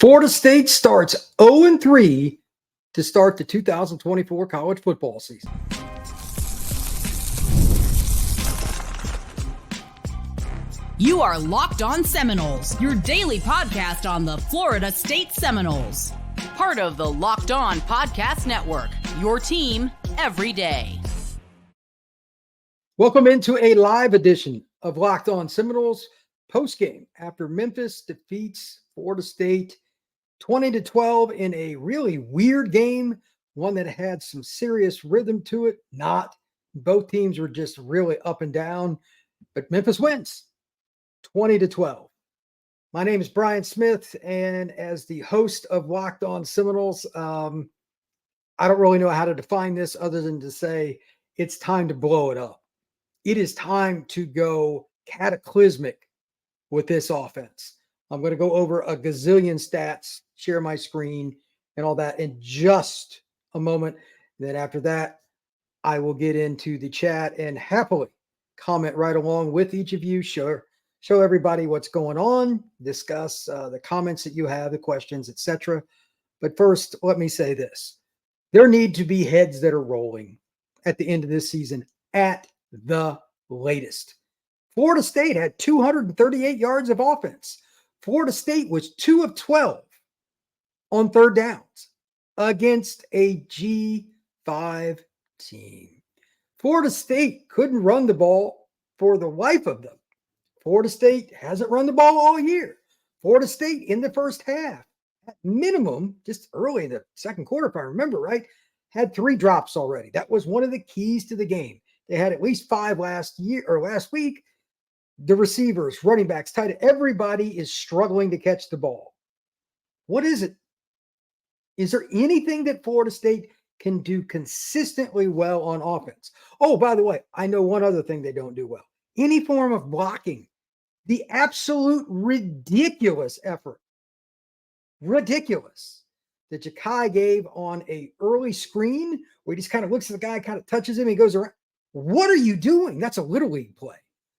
Florida State starts 0-3 to start the 2024 college football season. You are Locked On Seminoles, your daily podcast on the Florida State Seminoles. Part of the Locked On Podcast Network, your team every day. Welcome into a live edition of Locked On Seminoles postgame after Memphis defeats Florida State 20-12 in a really weird game, one that had some serious rhythm to it. Not. Both teams were just really up and down, but Memphis wins 20-12. My name is Brian Smith, and as the host of Locked On Seminoles, I don't really know how to define this other than to say it's time to blow it up. It is time to go cataclysmic with this offense. I'm going to go over a gazillion stats, share my screen, and all that in just a moment. And then after that, I will get into the chat and happily comment right along with each of you. Show everybody what's going on, discuss the comments that you have, the questions, etc. But first, let me say this. There need to be heads that are rolling at the end of this season at the latest. Florida State had 238 yards of offense. Florida State was 2 of 12 on third downs against a G5 team. Florida State couldn't run the ball for the life of them. Florida State hasn't run the ball all year. Florida State in the first half, at minimum, just early in the second quarter, if I remember right, had 3 drops already. That was one of the keys to the game. They had at least 5 last week. The receivers, running backs, tight end, everybody is struggling to catch the ball. What is it? Is there anything that Florida State can do consistently well on offense? Oh, by the way, I know one other thing they don't do well. Any form of blocking. The absolute ridiculous effort. Ridiculous. That Ja'Kai gave on a early screen where he just kind of looks at the guy, kind of touches him, he goes around. What are you doing? That's a Little League play.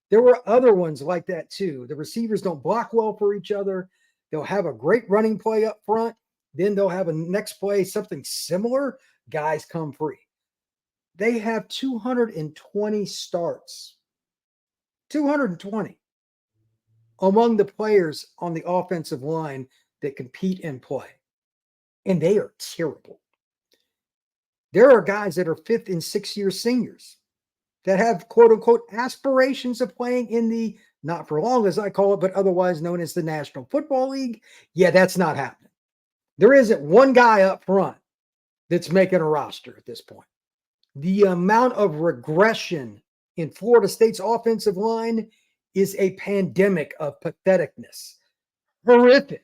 There were other ones like that too. The receivers don't block well for each other. They'll have a great running play up front. Then they'll have a next play, something similar. Guys come free. They have 220 starts. 220 among the players on the offensive line that compete and play. And they are terrible. There are guys that are 5th and 6th year seniors that have quote unquote aspirations of playing in the not for long, as I call it, but otherwise known as the National Football League. Yeah, that's not happening. There isn't one guy up front that's making a roster at this point. The amount of regression in Florida State's offensive line is a pandemic of patheticness. Horrific.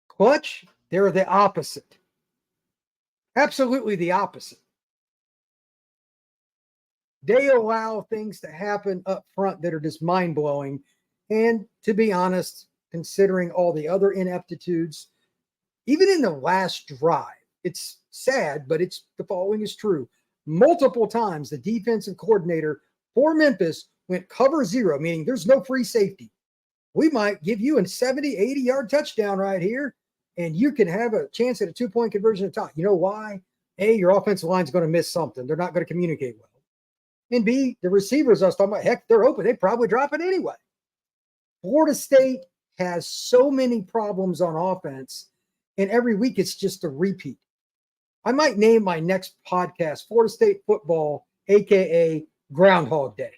Clutch, they're the opposite. Absolutely the opposite. They allow things to happen up front that are just mind-blowing. And to be honest, considering all the other ineptitudes, even in the last drive, it's sad, but the following is true. Multiple times, the defensive coordinator for Memphis went cover 0, meaning there's no free safety. We might give you a 70, 80-yard touchdown right here, and you can have a chance at a 2-point conversion at the top. You know why? A, your offensive line's going to miss something. They're not going to communicate well. And B, the receivers I was talking about, heck, they're open. They probably drop it anyway. Florida State has so many problems on offense, and every week it's just a repeat. I might name my next podcast Florida State Football, a.k.a. Groundhog Day,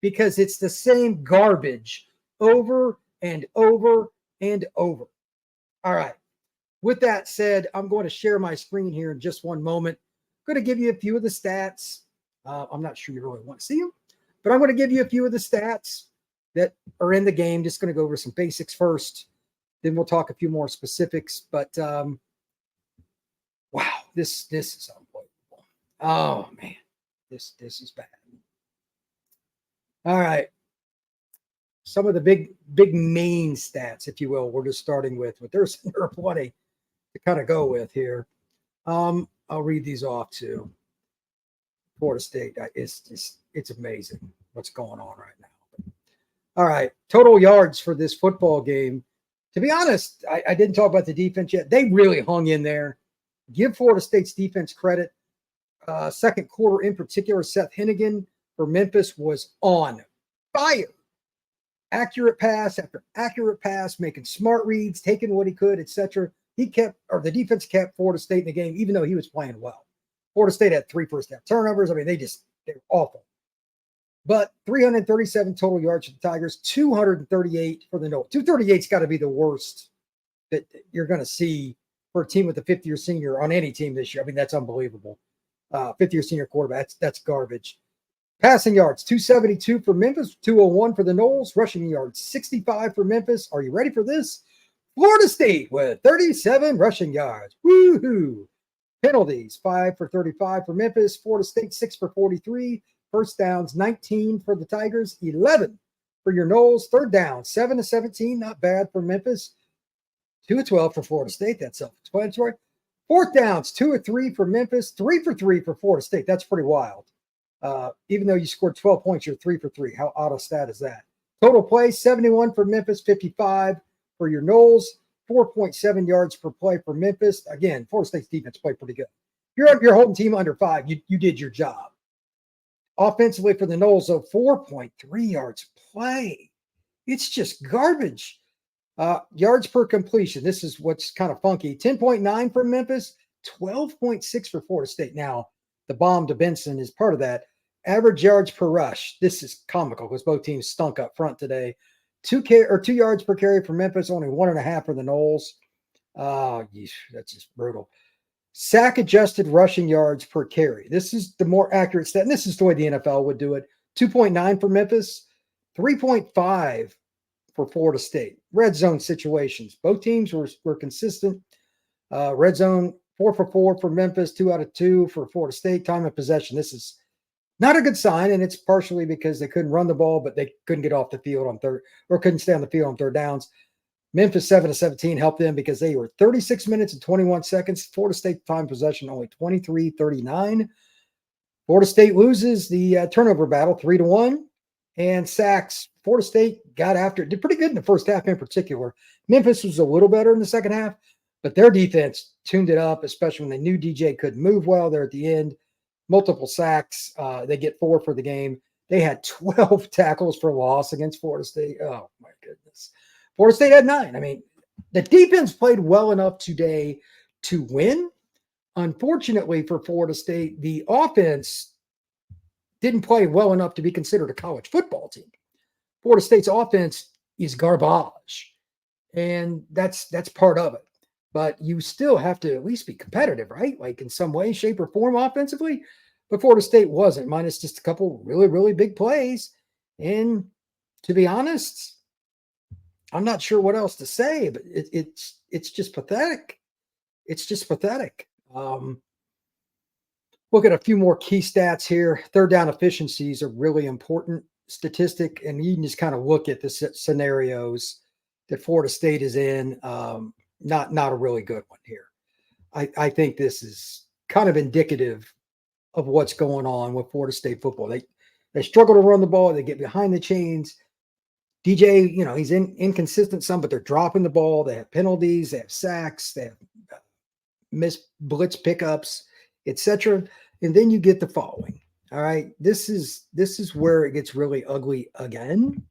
because it's the same garbage over and over and over. All right. With that said, I'm going to share my screen here in just one moment. I'm going to give you a few of the stats. I'm not sure you really want to see them, but I'm going to give you a few of the stats that are in the game. Just going to go over some basics first. Then we'll talk a few more specifics. But wow, this is unbelievable. Oh man, this is bad. All right, some of the big main stats, if you will, we're just starting with, but there are plenty to kind of go with here. I'll read these off too. Florida State, it's amazing what's going on right now. All right, total yards for this football game To be honest, I didn't talk about the defense yet. They really hung in there. Give Florida State's defense credit. Second quarter in particular, Seth Hennigan for Memphis was on fire. Accurate pass after accurate pass, making smart reads, taking what he could, etc. The defense kept Florida State in the game, even though he was playing well. Florida State had 3 first-half turnovers. I mean, they're awful. But 337 total yards for the Tigers, 238 for the Noles. 238's got to be the worst that you're going to see for a team with a fifth-year senior on any team this year. I mean, that's unbelievable. Fifth-year senior quarterback, that's garbage. Passing yards, 272 for Memphis, 201 for the Noles. Rushing yards, 65 for Memphis. Are you ready for this? Florida State with 37 rushing yards. Woohoo! Penalties, 5 for 35 for Memphis. Florida State, 6 for 43. First downs, 19 for the Tigers, 11 for your Noles. Third down, 7 to 17, not bad for Memphis. 2 of 12 for Florida State. That's self-explanatory. Fourth downs, 2 of 3 for Memphis. 3 for 3 for Florida State. That's pretty wild. Even though you scored 12 points, you're 3 for 3. How odd a stat is that? Total play, 71 for Memphis, 55 for your Noles. 4.7 yards per play for Memphis. Again, Florida State's defense played pretty good. You're holding team under 5. You did your job. Offensively for the Noles, though, 4.3 yards play. It's just garbage. Yards per completion. This is what's kind of funky. 10.9 for Memphis, 12.6 for Florida State. Now, the bomb to Benson is part of that. Average yards per rush. This is comical because both teams stunk up front today. 2 yards per carry for Memphis, only 1.5 for the Noles. That's just brutal. Sack adjusted rushing yards per carry. This is the more accurate stat, and this is the way the NFL would do it. 2.9 for Memphis, 3.5 for Florida State. Red zone situations. Both teams were consistent. Red zone, 4 for 4 for Memphis, 2 out of 2 for Florida State. Time of possession. This is not a good sign, and it's partially because they couldn't run the ball, but they couldn't get off the field on couldn't stay on the field on third downs. Memphis 7 to 17 helped them because they were 36 minutes and 21 seconds. Florida State time possession only 23-39. Florida State loses the turnover battle 3-1, and sacks. Florida State got after it. Did pretty good in the first half in particular. Memphis was a little better in the second half, but their defense tuned it up, especially when they knew DJ couldn't move well there at the end. Multiple sacks. They get 4 for the game. They had 12 tackles for loss against Florida State. Oh, my goodness. Florida State had 9. I mean, the defense played well enough today to win. Unfortunately for Florida State, the offense didn't play well enough to be considered a college football team. Florida State's offense is garbage, and that's part of it. But you still have to at least be competitive, right? Like in some way, shape, or form offensively. But Florida State wasn't, minus just a couple really, really big plays. And to be honest, I'm not sure what else to say, but it's just pathetic. It's just pathetic. Look at a few more key stats here. Third down efficiency is a really important statistic, and you can just kind of look at the scenarios that Florida State is in. Not a really good one here. I think this is kind of indicative of what's going on with Florida State football. They struggle to run the ball. They get behind the chains. DJ, he's inconsistent some, but they're dropping the ball. They have penalties. They have sacks. They have missed blitz pickups, etc. And then you get the following. All right, this is where it gets really ugly again.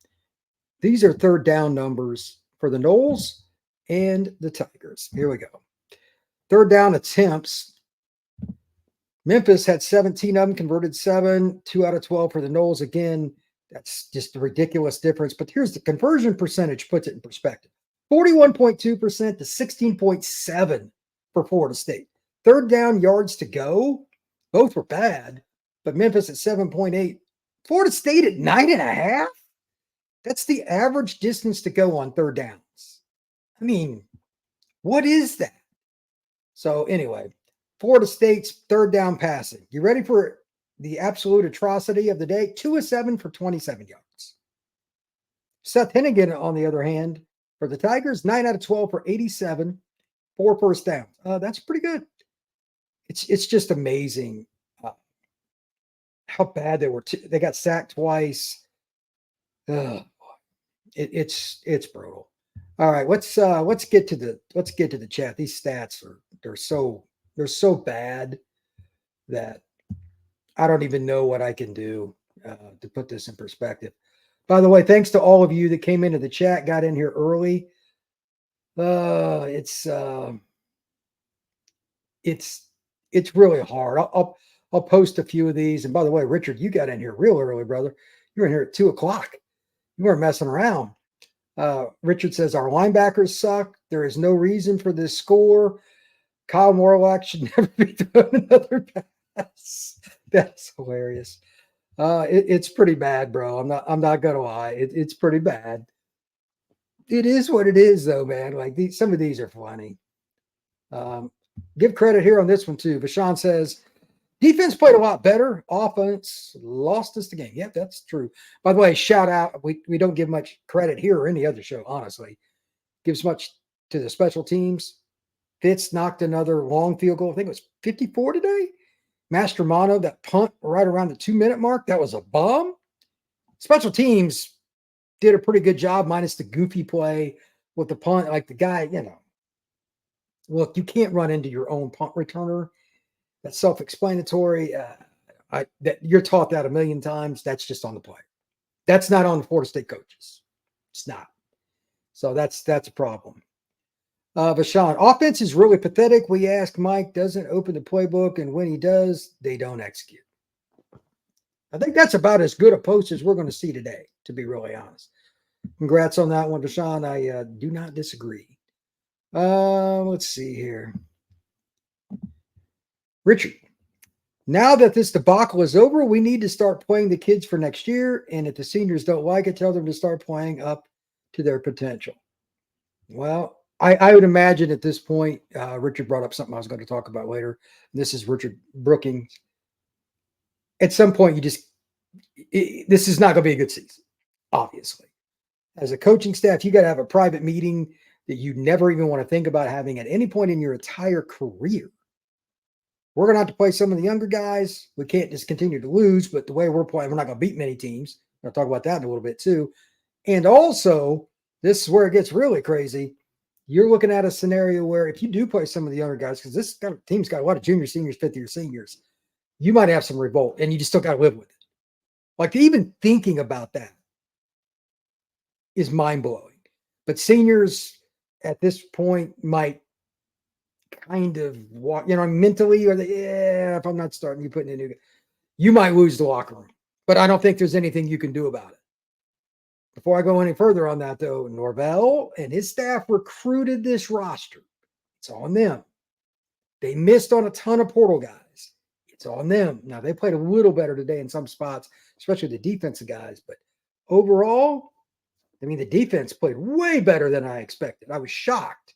These are third down numbers for the Noles and the Tigers. Here we go. Third down attempts. Memphis had 17 of them, converted 7, 2 out of 12 for the Noles. Again, that's just a ridiculous difference. But here's the conversion percentage, puts it in perspective. 41.2% to 16.7 for Florida State. Third down yards to go, both were bad, but Memphis at 7.8. Florida State at 9.5? That's the average distance to go on third downs. I mean, what is that? So anyway, Florida State's third down passing. You ready for the absolute atrocity of the day? 2 of 7 for 27 yards. Seth Hennigan, on the other hand, for the Tigers, 9 out of 12 for 87, 4 first downs. That's pretty good. It's just amazing how bad they were. They got sacked twice. It's brutal. All right, let's get to the chat. These stats they're so bad that I don't even know what I can do to put this in perspective. By the way, thanks to all of you that came into the chat, got in here early. It's really hard. I'll post a few of these. And by the way, Richard, you got in here real early, brother. You were in here at 2:00. You weren't messing around. Richard says our linebackers suck. There is no reason for this score. Kyle Morlock should never be thrown another pass. That's hilarious. It's pretty bad, bro. I'm not gonna lie. It's pretty bad. It is what it is, though, man. Like some of these are funny. Give credit here on this one too. Vashon says defense played a lot better. Offense lost us the game. Yep, that's true. By the way, shout out. We don't give much credit here or any other show, honestly. Gives much to the special teams. Fitz knocked another long field goal. I think it was 54 today. Mastromanno, that punt right around the 2-minute mark, that was a bomb. Special teams did a pretty good job, minus the goofy play with the punt. Like the guy, look, you can't run into your own punt returner. That's self-explanatory. That you're taught that a million times. That's just on the player. That's not on the Florida State coaches. It's not. So that's a problem. Vashon, offense is really pathetic. We ask Mike, doesn't open the playbook, and when he does, they don't execute. I think that's about as good a post as we're going to see today, to be really honest. Congrats on that one, Vashon. I do not disagree. Let's see here. Richard, now that this debacle is over, we need to start playing the kids for next year, and if the seniors don't like it, tell them to start playing up to their potential. Well, I would imagine at this point, Richard brought up something I was going to talk about later. This is Richard Brookings. At some point, this is not going to be a good season, obviously. As a coaching staff, you got to have a private meeting that you never even want to think about having at any point in your entire career. We're going to have to play some of the younger guys. We can't just continue to lose, but the way we're playing, we're not going to beat many teams. I'll talk about that in a little bit too. And also, this is where it gets really crazy. You're looking at a scenario where if you do play some of the younger guys, because this team's got a lot of junior seniors, fifth-year seniors, you might have some revolt, and you just still got to live with it. Like even thinking about that is mind-blowing. But seniors at this point might kind of walk, mentally, or if I'm not starting, you putting in new, you might lose the locker room. But I don't think there's anything you can do about it. Before I go any further on that, though, Norvell and his staff recruited this roster. It's on them. They missed on a ton of portal guys. It's on them. Now, they played a little better today in some spots, especially the defensive guys. But overall, the defense played way better than I expected. I was shocked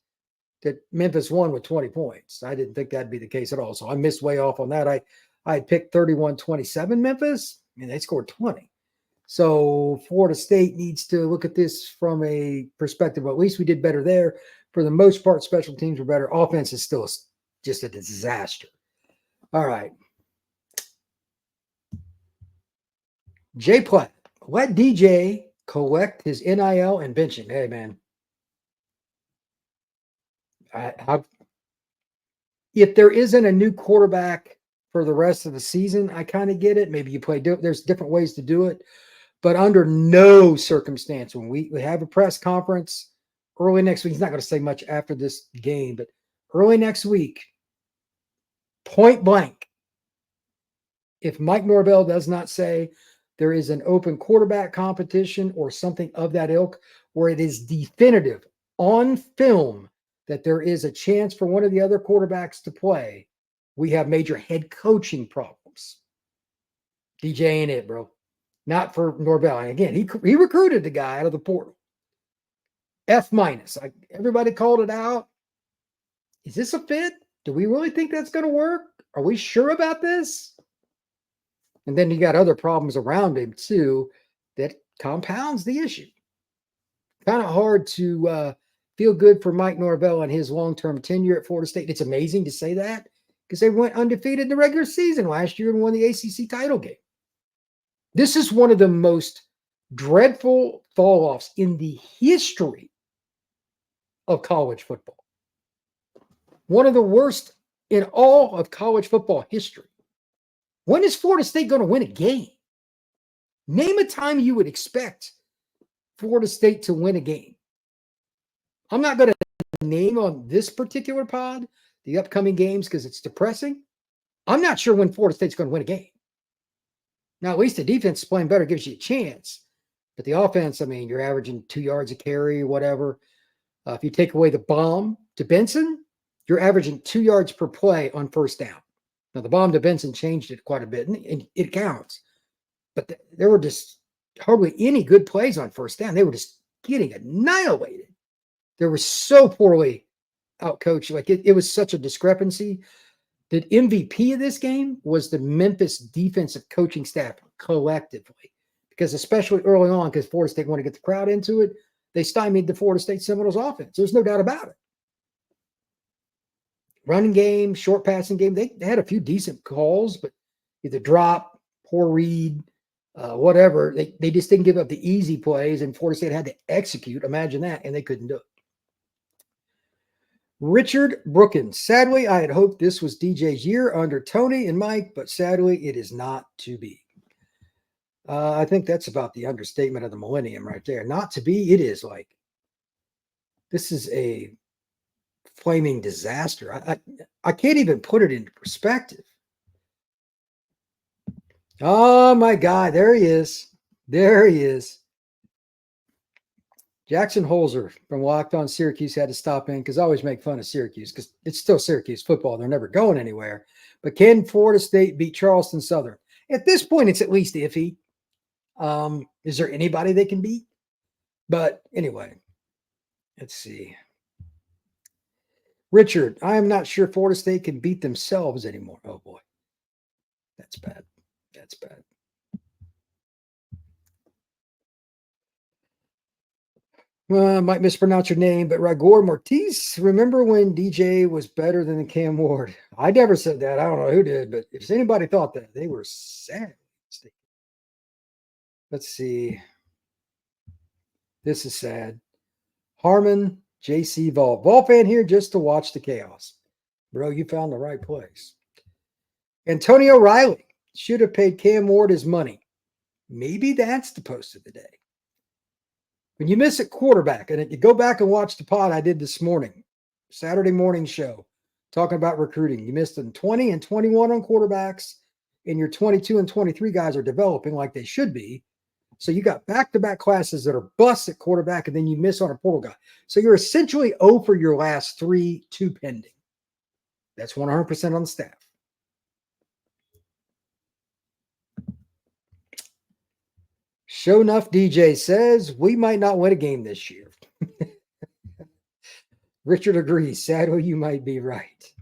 that Memphis won with 20 points. I didn't think that'd be the case at all. So I missed way off on that. I had picked 31-27 Memphis, and they scored 20. So Florida State needs to look at this from a perspective. At least we did better there. For the most part, special teams were better. Offense is still just a disaster. All right. Jay Platt, let DJ collect his NIL and bench him. Hey, man. If there isn't a new quarterback for the rest of the season, I kind of get it. Maybe you play. There's different ways to do it. But under no circumstance, when we have a press conference early next week, he's not going to say much after this game, but early next week, point blank, if Mike Norvell does not say there is an open quarterback competition or something of that ilk, where it is definitive on film that there is a chance for one of the other quarterbacks to play, we have major head coaching problems. DJ ain't it, bro. Not for Norvell. And again, he recruited the guy out of the portal. F-. Everybody called it out. Is this a fit? Do we really think that's going to work? Are we sure about this? And then you got other problems around him too that compounds the issue. Kind of hard to feel good for Mike Norvell and his long-term tenure at Florida State. It's amazing to say that because they went undefeated in the regular season last year and won the ACC title game. This is one of the most dreadful fall-offs in the history of college football. One of the worst in all of college football history. When is Florida State going to win a game? Name a time you would expect Florida State to win a game. I'm not going to name on this particular pod the upcoming games because it's depressing. I'm not sure when Florida State's going to win a game. Now, at least the defense is playing better, gives you a chance. But the offense, I mean, you're averaging 2 yards a carry or whatever. If you take away the bomb to Benson, you're averaging 2 yards per play on first down. Now, the bomb to Benson changed it quite a bit, and it counts. But there were just hardly any good plays on first down. They were just getting annihilated. They were so poorly outcoached. Like it was such a discrepancy. The MVP of this game was the Memphis defensive coaching staff collectively. Because especially early on, because Florida State wanted to get the crowd into it, they stymied the Florida State Seminoles offense. There's no doubt about it. Running game, short passing game, they had a few decent calls, but either drop, poor read, whatever. They just didn't give up the easy plays, and Florida State had to execute. Imagine that, and they couldn't do it. Richard Brookins. Sadly, I had hoped this was DJ's year under Tony and Mike, but sadly, it is not to be. I think that's about the understatement of the millennium right there. Not to be, it is like, this is a flaming disaster. I can't even put it into perspective. Oh, my God. There he is. There he is. Jackson Holzer from Locked On Syracuse had to stop in because I always make fun of Syracuse because it's still Syracuse football. They're never going anywhere. But can Florida State beat Charleston Southern? At this point, it's at least iffy. Is there anybody they can beat? But anyway, let's see. Richard, I am not sure Florida State can beat themselves anymore. Oh, boy. That's bad. That's bad. I might mispronounce your name, but Ragor Mortiz, remember when DJ was better than Cam Ward? I never said that. I don't know who did, but if anybody thought that, they were sad. Let's see. This is sad. Harmon, JC Vol. Vol fan here just to watch the chaos. Bro, you found the right place. Antonio Riley should have paid Cam Ward his money. Maybe that's the post of the day. When you miss a quarterback, and you go back and watch the pod I did this morning, Saturday morning show, talking about recruiting. You missed in 20 and 21 on quarterbacks, and your 22 and 23 guys are developing like they should be. So you got back-to-back classes that are busts at quarterback, and then you miss on a portal guy. So you're essentially 0 for your last 3, 2 pending. That's 100% on the staff. Show enough DJ says we might not win a game this year. Richard agrees. Sadly, you might be right.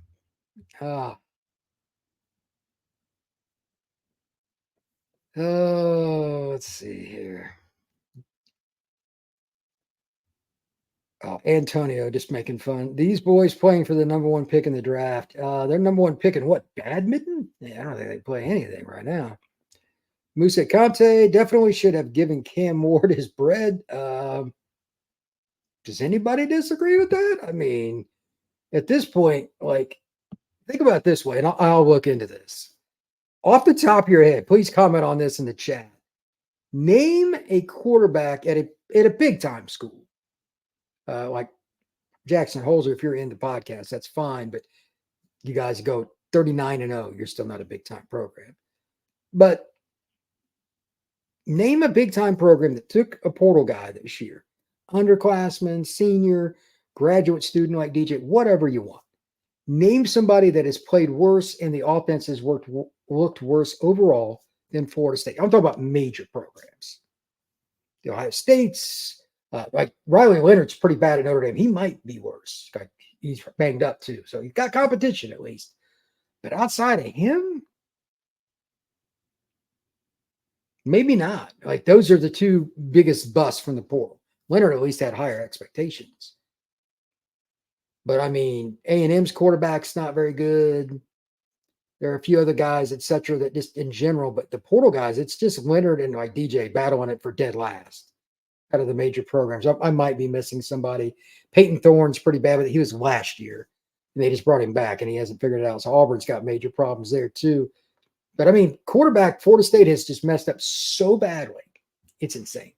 Oh, let's see here. Oh, Antonio just making fun. These boys playing for the number 1 pick in the draft. They're number 1 pick in what? Badminton? Yeah, I don't think they play anything right now. Musa Conte definitely should have given Cam Ward his bread. Does anybody disagree with that? I mean, at this point, like, think about it this way, and I'll look into this. Off the top of your head, please comment on this in the chat. Name a quarterback at a big-time school. Like Jackson Holzer, if you're in the podcast, that's fine, but you guys go 39-0, you're still not a big-time program. But name a big-time program that took a portal guy this year. Underclassman, senior, graduate student like DJ, whatever you want. Name somebody that has played worse and the offense has looked worse overall than Florida State. I'm talking about major programs. The Ohio State's, like Riley Leonard's pretty bad at Notre Dame. He might be worse. He's banged up too. So he's got competition at least. But outside of him, maybe not. Like those are the 2 biggest busts from the portal. Leonard at least had higher expectations. But I mean, A&M's quarterback's not very good. There are a few other guys, et cetera, that just in general, but the portal guys, it's just Leonard and like DJ battling it for dead last. out of the major programs. I might be missing somebody. Peyton Thorne's pretty bad, but he was last year. And they just brought him back, and he hasn't figured it out. So Auburn's got major problems there, too. But, I mean, quarterback, Florida State has just messed up so badly. It's insane.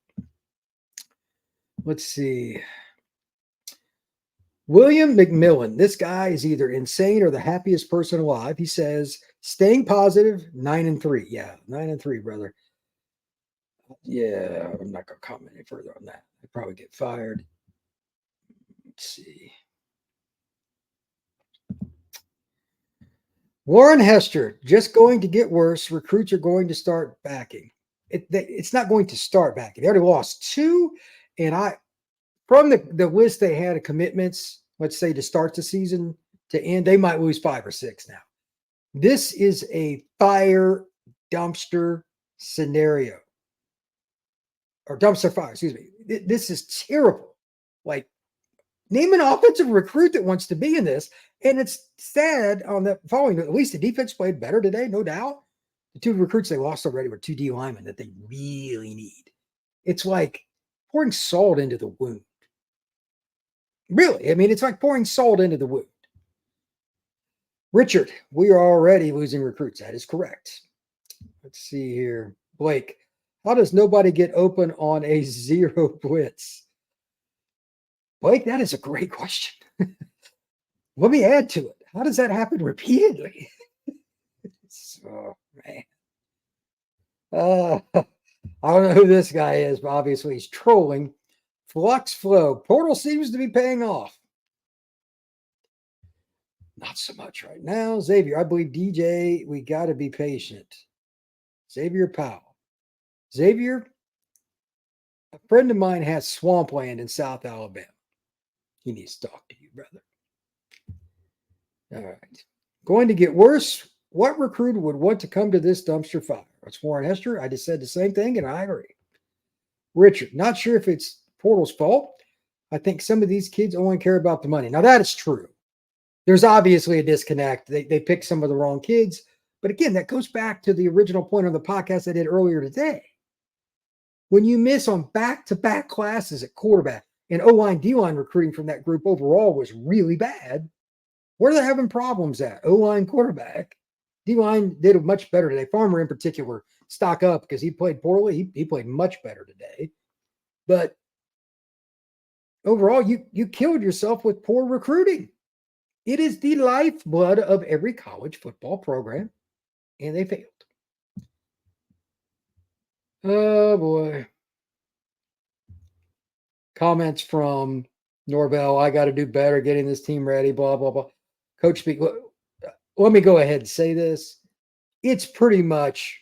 Let's see. William McMillan. This guy is either insane or the happiest person alive. He says, staying positive, 9-3. Yeah, 9-3, brother. Yeah, I'm not going to comment any further on that. I'd probably get fired. Let's see. Warren Hester, just going to get worse. Recruits are going to start backing. It's not going to start backing. They already lost 2, and from the list they had of commitments, let's say to start the season to end, they might lose 5 or 6 now. This is a fire dumpster scenario. Or dumpster fire, excuse me. This is terrible. Like, name an offensive recruit that wants to be in this. And it's sad on the following, at least the defense played better today, no doubt. The 2 recruits they lost already were 2 D linemen that they really need. It's like pouring salt into the wound. Really, I mean, it's like pouring salt into the wound. Richard, we are already losing recruits. That is correct. Let's see here. Blake, how does nobody get open on a 0 blitz? Blake, that is a great question. Let me add to it. How does that happen repeatedly? Oh, man. I don't know who this guy is, but obviously he's trolling. Flux flow. Portal seems to be paying off. Not so much right now. Xavier, I believe DJ, we got to be patient. Xavier Powell. Xavier, a friend of mine has swampland in South Alabama. He needs to talk to you, brother. All right. Going to get worse. What recruit would want to come to this dumpster fire? It's Warren Hester. I just said the same thing, and I agree. Richard, not sure if it's Portal's fault. I think some of these kids only care about the money. Now, that is true. There's obviously a disconnect. They picked some of the wrong kids. But again, that goes back to the original point on the podcast I did earlier today. When you miss on back-to-back classes at quarterback, and O-line, D-line recruiting from that group overall was really bad, where are they having problems at? O-line, quarterback. D-line did much better today. Farmer in particular, stock up because he played poorly. He played much better today. But overall, you killed yourself with poor recruiting. It is the lifeblood of every college football program, and they failed. Oh, boy. Comments from Norvell, I got to do better getting this team ready, blah, blah, blah. Coach speak. Let me go ahead and say this. It's pretty much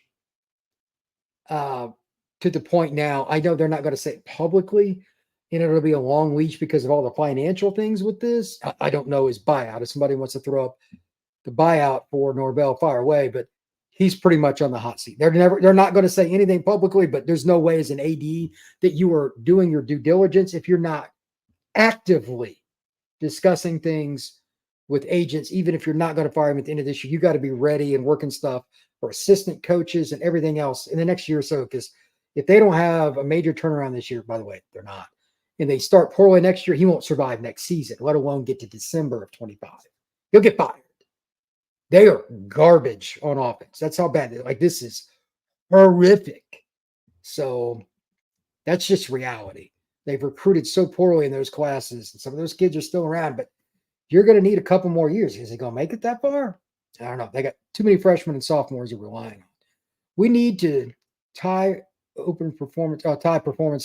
to the point now. I know they're not going to say it publicly, and it'll be a long leash because of all the financial things with this. I don't know his buyout. If somebody wants to throw up the buyout for Norvell, fire away, but he's pretty much on the hot seat. They're not going to say anything publicly, but there's no way as an AD that you are doing your due diligence if you're not actively discussing things with agents, even if you're not going to fire him at the end of this year. You got to be ready and working stuff for assistant coaches and everything else in the next year or so, because if they don't have a major turnaround this year, by the way, they're not, and they start poorly next year, he won't survive next season, let alone get to December of 25. He'll get fired. They are garbage on offense. That's how bad. Like, this is horrific. So that's just reality. They've recruited so poorly in those classes, and some of those kids are still around, but you're going to need a couple more years. Is he going to make it that far? I don't know. They got too many freshmen and sophomores they're relying on. We need to tie performance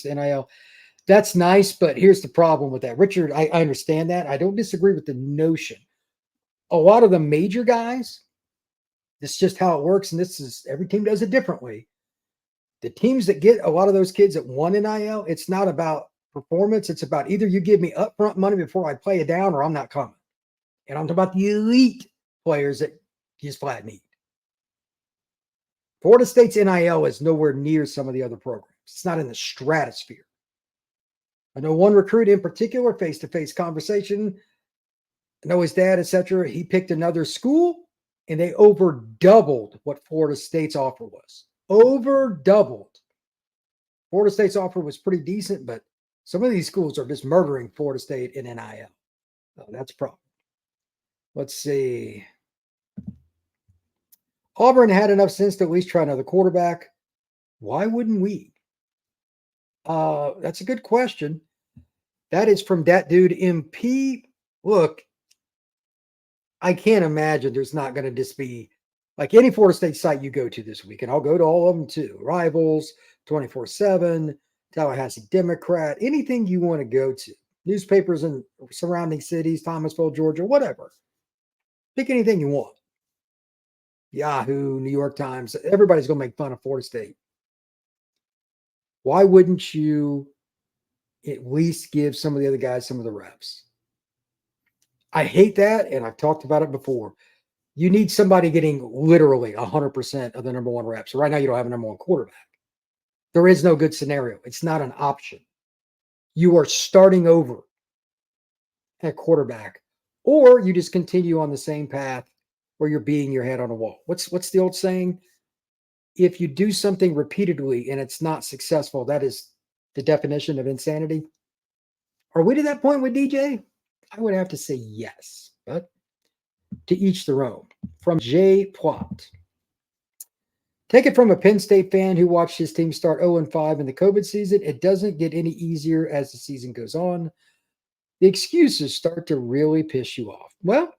to NIL. That's nice, but here's the problem with that. Richard, I understand that. I don't disagree with the notion. A lot of the major guys, this is just how it works, and this is every team does it differently. The teams that get a lot of those kids that won NIL, it's not about performance. It's about either you give me upfront money before I play it down, or I'm not coming. And I'm talking about the elite players that you just flat need. Florida State's NIL is nowhere near some of the other programs. It's not in the stratosphere. I know one recruit in particular, face-to-face conversation. I know his dad, etc. He picked another school, and they over doubled what Florida State's offer was. Over doubled. Florida State's offer was pretty decent, but some of these schools are just murdering Florida State in NIL. That's a problem. Let's see. Auburn had enough sense to at least try another quarterback. Why wouldn't we? That's a good question. That is from that dude MP. Look, I can't imagine there's not going to just be like any Florida State site you go to this week, and I'll go to all of them too. Rivals, 24/7, Tallahassee Democrat, anything you want to go to. Newspapers in surrounding cities, Thomasville, Georgia, whatever. Pick anything you want. Yahoo, New York Times, everybody's going to make fun of Florida State. Why wouldn't you at least give some of the other guys some of the reps? I hate that, and I've talked about it before. You need somebody getting literally 100% of the number one reps. Right now, you don't have a number one quarterback. There is no good scenario. It's not an option. You are starting over at quarterback, or you just continue on the same path where you're beating your head on a wall. What's the old saying? If you do something repeatedly and it's not successful, that is the definition of insanity. Are we to that point with DJ? I would have to say yes, but to each their own. From Jay Plot. Take it from a Penn State fan who watched his team start 0-5 in the COVID season. It doesn't get any easier as the season goes on. The excuses start to really piss you off. Well,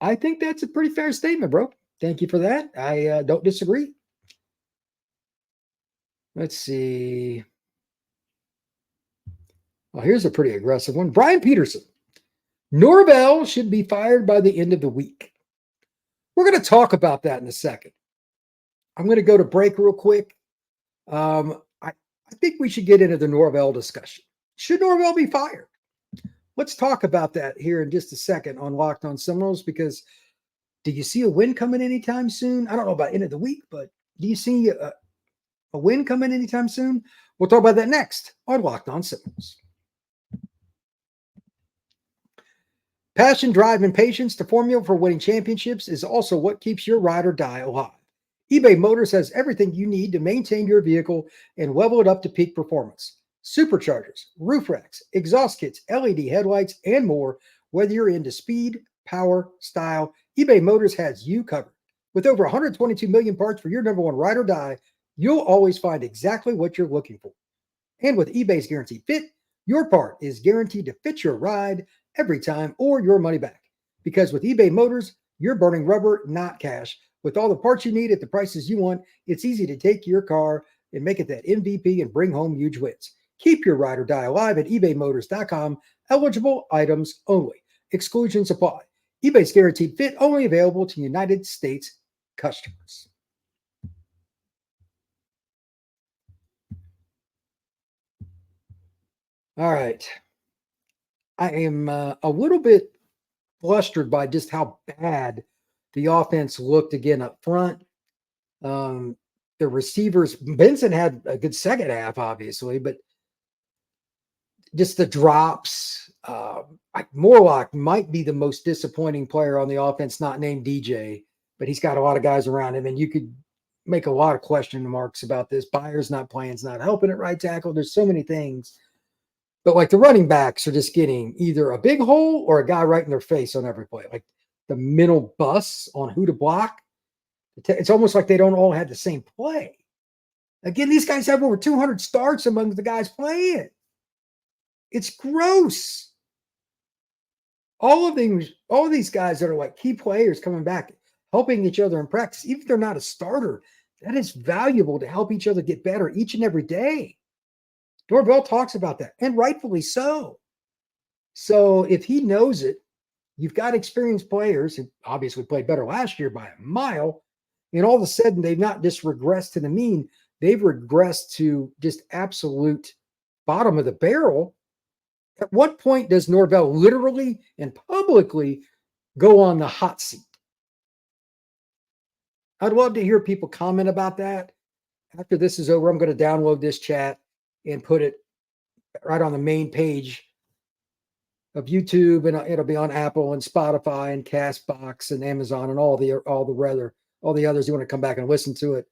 I think that's a pretty fair statement, bro. Thank you for that. I don't disagree. Let's see. Well, here's a pretty aggressive one. Brian Peterson. Norvell should be fired by the end of the week. We're going to talk about that in a second. I'm going to go to break real quick. I think we should get into the Norvell discussion. Should Norvell be fired? Let's talk about that here in just a second on Locked On Seminoles, because do you see a win coming anytime soon? I don't know about end of the week, but do you see a win coming anytime soon? We'll talk about that next on Locked On Seminoles. Passion, drive, and patience, the formula for winning championships, is also what keeps your ride or die alive. eBay Motors has everything you need to maintain your vehicle and level it up to peak performance. Superchargers, roof racks, exhaust kits, LED headlights, and more. Whether you're into speed, power, style, eBay Motors has you covered. With over 122 million parts for your number one ride or die, you'll always find exactly what you're looking for. And with eBay's Guaranteed Fit, your part is guaranteed to fit your ride every time or your money back. Because with eBay Motors, you're burning rubber, not cash. With all the parts you need at the prices you want, it's easy to take your car and make it that MVP and bring home huge wins. Keep your ride or die alive at ebaymotors.com. Eligible items only. Exclusions apply. eBay's Guaranteed Fit only available to United States customers. All right. I am a little bit flustered by just how bad the offense looked again up front. The receivers, Benson had a good second half, obviously, but just the drops. Morlock might be the most disappointing player on the offense, not named DJ, but he's got a lot of guys around him, and you could make a lot of question marks about this. Byers not playing, is not helping at right tackle. There's so many things. But like the running backs are just getting either a big hole or a guy right in their face on every play. Like the mental bus on who to block. It's almost like they don't all have the same play. Again, these guys have over 200 starts among the guys playing. It's gross. All of these guys that are like key players coming back, helping each other in practice, even if they're not a starter, that is valuable to help each other get better each and every day. Norvell talks about that, and rightfully so. So if he knows it, you've got experienced players who obviously played better last year by a mile, and all of a sudden they've not just regressed to the mean, they've regressed to just absolute bottom of the barrel. At what point does Norvell literally and publicly go on the hot seat? I'd love to hear people comment about that. After this is over, I'm going to download this chat and put it right on the main page of YouTube, and it'll be on Apple and Spotify and Castbox and Amazon and all the others who want to come back and listen to it.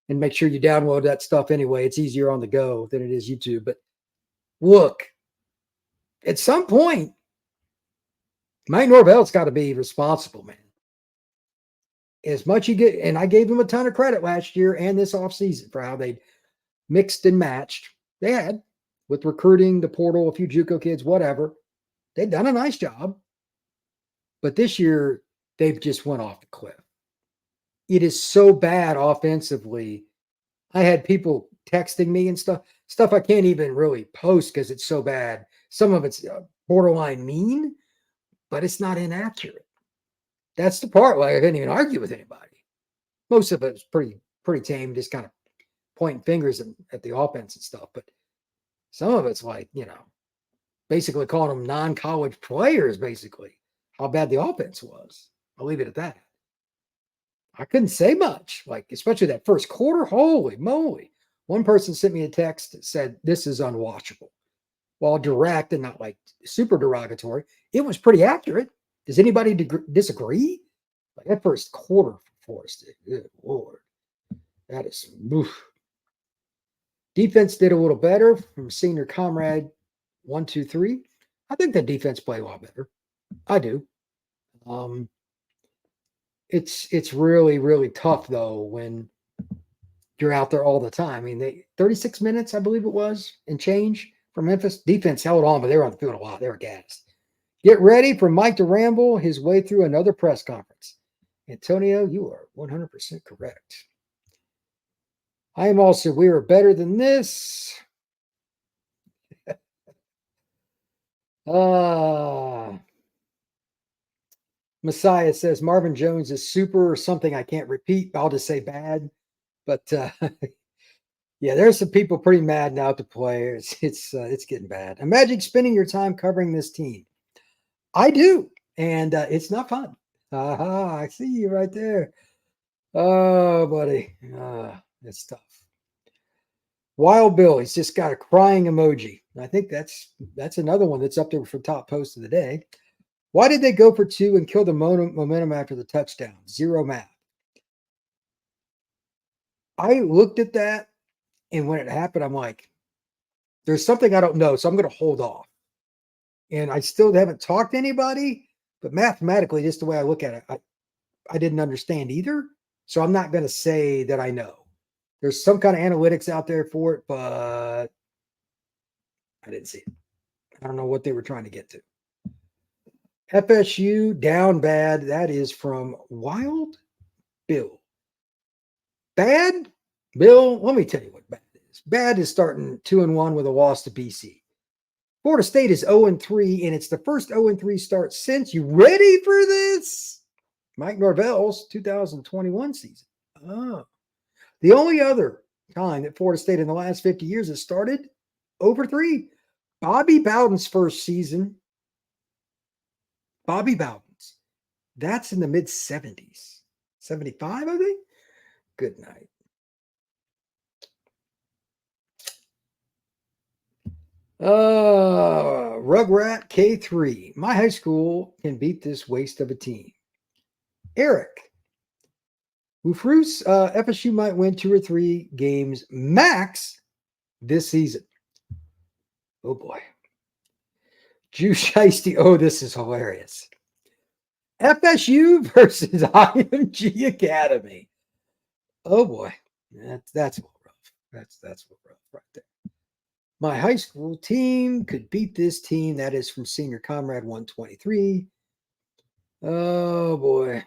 and make sure you download that stuff anyway. It's easier on the go than it is YouTube. But look, at some point, Mike Norvell's got to be responsible, man. As much you get, and I gave him a ton of credit last year and this offseason for how they mixed and matched. They had with recruiting, the portal, a few JUCO kids, whatever. They've done a nice job. But this year, they've just went off the cliff. It is so bad offensively. I had people texting me and stuff I can't even really post because it's so bad. Some of it's borderline mean, but it's not inaccurate. That's the part where I couldn't even argue with anybody. Most of it's pretty tame, just kind of pointing fingers at the offense and stuff. But some of it's like, basically calling them non-college players, basically, how bad the offense was. I'll leave it at that. I couldn't say much, like, especially that first quarter. Holy moly. One person sent me a text that said, this is unwatchable. While direct and not like super derogatory, it was pretty accurate. Does anybody disagree? Like that first quarter for Florida State, good Lord. That is, oof. Defense did a little better from senior comrade 1, 2, 3. I think the defense played a lot better. I do. It's really, really tough though when you're out there all the time. I mean, 36 minutes, I believe it was, and change for Memphis. Defense held on, but they were on the field a lot. They were gassed. Get ready for Mike to ramble his way through another press conference. Antonio, you are 100% correct. I am also, we are better than this. Messiah says Marvin Jones is super or something I can't repeat. I'll just say bad. But yeah, there's some people pretty mad now at the players. It's getting bad. Imagine spending your time covering this team. I do, and it's not fun. I see you right there. Oh, buddy, it's tough. Wild Bill, he's just got a crying emoji. I think that's another one that's up there for top post of the day. Why did they go for 2 and kill the momentum after the touchdown? Zero math. I looked at that, and when it happened, I'm like, there's something I don't know, so I'm going to hold off. And I still haven't talked to anybody, but mathematically, just the way I look at it, I didn't understand either. So I'm not going to say that I know. There's some kind of analytics out there for it, but I didn't see it. I don't know what they were trying to get to. FSU down bad. That is from Wild Bill. Bad? Bill, let me tell you what bad is. Bad is starting 2-1 with a loss to BC. Florida State is 0-3, and it's the first 0-3 start since. You ready for this? Mike Norvell's 2021 season. Oh. The only other time that Florida State in the last 50 years has started over 3. Bobby Bowden's first season. Bobby Bowden's. That's in the mid-70s. 75, I think? Good night. Rugrat K3. My high school can beat this waste of a team. Eric. Ufrus, FSU might win 2 or 3 games max this season. Oh boy. Jew Shiesty. Oh, this is hilarious. FSU versus IMG Academy. Oh boy. That's a little rough. That's a little rough right there. My high school team could beat this team. That is from Senior Comrade 123. Oh boy.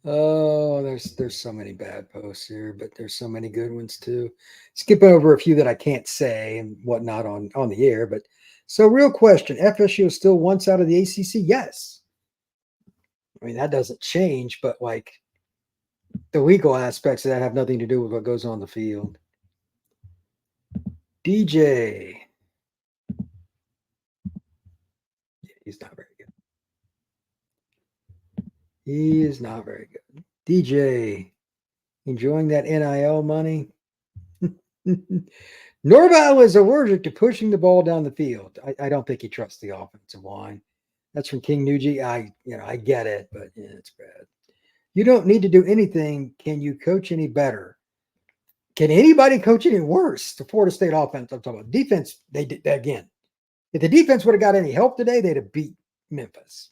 Oh, there's so many bad posts here, but there's so many good ones too. Skipping over a few that I can't say and whatnot on the air. But so, real question: FSU is still once out of the ACC? Yes. I mean that doesn't change, but like the legal aspects of that have nothing to do with what goes on the field. DJ, yeah, he's not very good. He is not very good. DJ, enjoying that NIL money? Norvell is allergic to pushing the ball down the field. I don't think he trusts the offensive line. That's from King Nugie. I get it, but yeah, it's bad. You don't need to do anything. Can you coach any better? Can anybody coach any worse? The Florida State offense, I'm talking about defense. They did that again. If the defense would have got any help today, they'd have beat Memphis.